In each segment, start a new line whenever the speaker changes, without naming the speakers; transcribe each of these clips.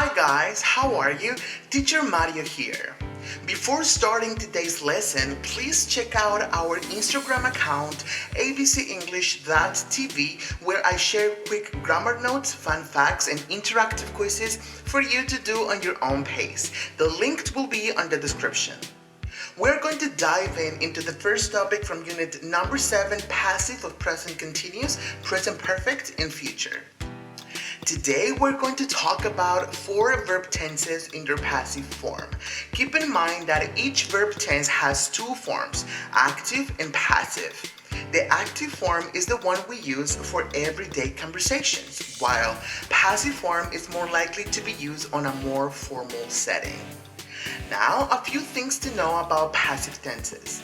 Hi guys, how are you? Teacher Mario here. Before starting today's lesson, please check out our Instagram account abcenglish.tv where I share quick grammar notes, fun facts, and interactive quizzes for you to do on your own pace. The link will be on the description. We're going to dive into the first topic from unit number 7, passive of present continuous, present perfect, and future. Today we're going to talk about 4 verb tenses in their passive form. Keep in mind that each verb tense has 2 forms, active and passive. The active form is the one we use for everyday conversations, while passive form is more likely to be used on a more formal setting. Now, a few things to know about passive tenses.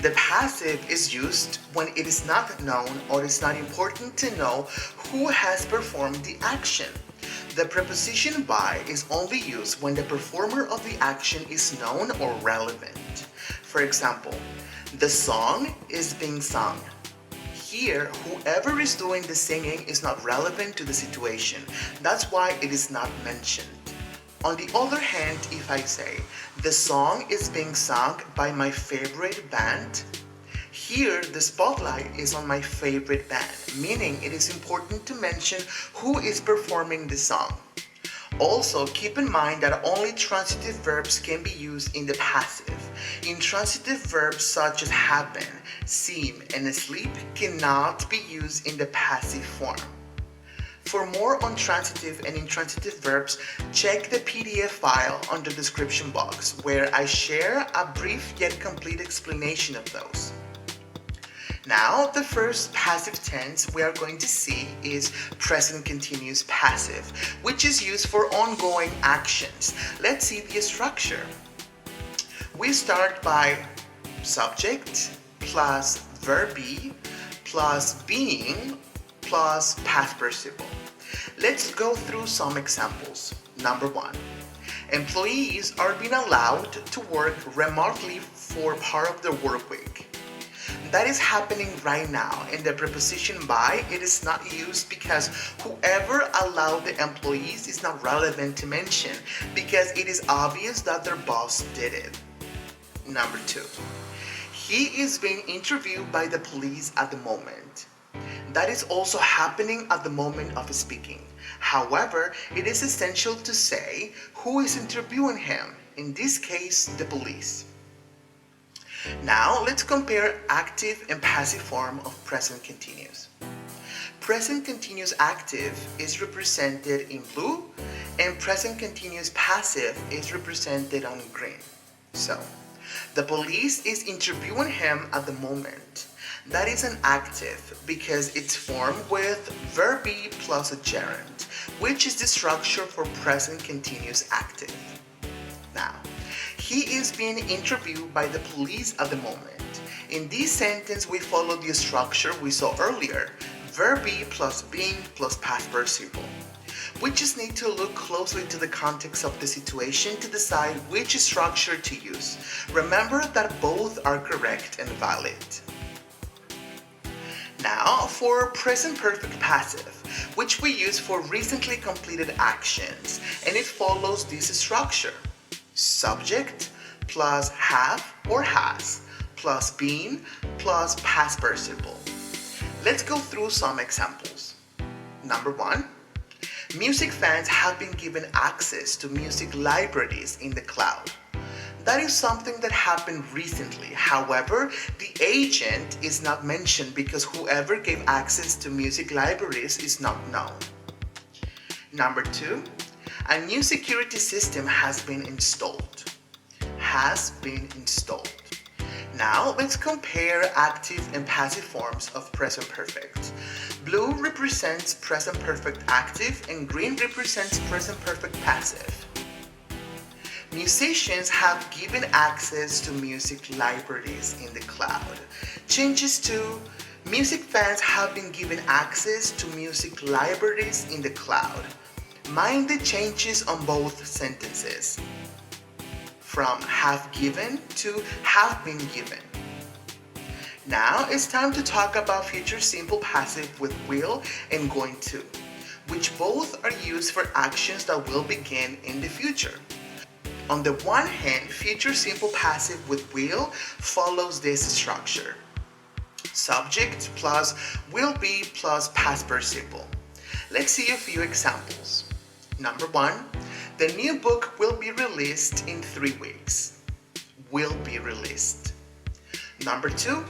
The passive is used when it is not known or it's not important to know who has performed the action. The preposition by is only used when the performer of the action is known or relevant. For example, the song is being sung. Here, whoever is doing the singing is not relevant to the situation. That's why it is not mentioned. On the other hand, if I say, the song is being sung by my favorite band, here the spotlight is on my favorite band, meaning it is important to mention who is performing the song. Also, keep in mind that only transitive verbs can be used in the passive. Intransitive verbs such as happen, seem, and sleep cannot be used in the passive form. For more on transitive and intransitive verbs, check the PDF file on the description box where I share a brief yet complete explanation of those. Now, the first passive tense we are going to see is present continuous passive, which is used for ongoing actions. Let's see the structure. We start by subject plus verb be plus being plus past participle. Let's go through some examples. Number 1. Employees are being allowed to work remotely for part of their work week. That is happening right now, and the preposition by it is not used because whoever allowed the employees is not relevant to mention because it is obvious that their boss did it. Number 2. He is being interviewed by the police at the moment. That is also happening at the moment of speaking. However, it is essential to say who is interviewing him, in this case, the police. Now, let's compare active and passive form of present continuous. Present continuous active is represented in blue, and present continuous passive is represented on green. So, the police is interviewing him at the moment. That is an active because it's formed with verb be plus a gerund, which is the structure for present continuous active. Now, he is being interviewed by the police at the moment. In this sentence, we follow the structure we saw earlier, verb be plus being plus past participle. We just need to look closely to the context of the situation to decide which structure to use. Remember that both are correct and valid. Now for present perfect passive, which we use for recently completed actions, and it follows this structure. Subject plus have or has plus been plus past participle. Let's go through some examples. Number 1. Music fans have been given access to music libraries in the cloud. That is something that happened recently. However, the agent is not mentioned because whoever gave access to music libraries is not known. Number 2. A new security system has been installed. Has been installed. Now, let's compare active and passive forms of present perfect. Blue represents present perfect active and green represents present perfect passive. Musicians have given access to music libraries in the cloud. Changes to music fans have been given access to music libraries in the cloud. Mind the changes on both sentences. From have given to have been given. Now it's time to talk about future simple passive with will and going to. which both are used for actions that will begin in the future. On the one hand, future simple passive with will follows this structure. Subject plus will be plus past participle. Let's see a few examples. Number 1, the new book will be released in 3 weeks. Will be released. Number 2,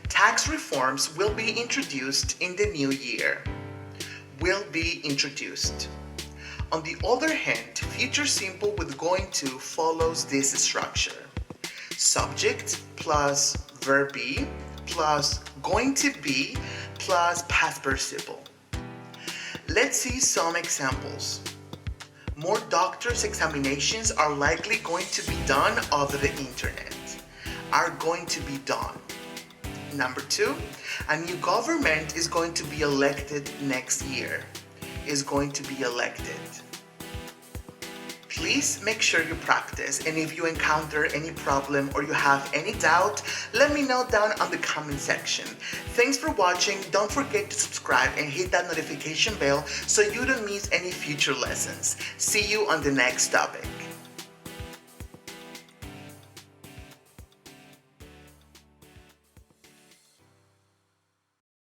tax reforms will be introduced in the new year. Will be introduced. On the other hand, future simple with going to follows this structure. Subject plus verb be plus going to be plus past participle. Let's see some examples. More doctors' examinations are likely going to be done over the internet. Are going to be done. Number 2, a new government is going to be elected next year. Is going to be elected. Please make sure you practice, and if you encounter any problem or you have any doubt, let me know down on the comment section. Thanks for watching. Don't forget to subscribe and hit that notification bell so you don't miss any future lessons. See you on the next topic.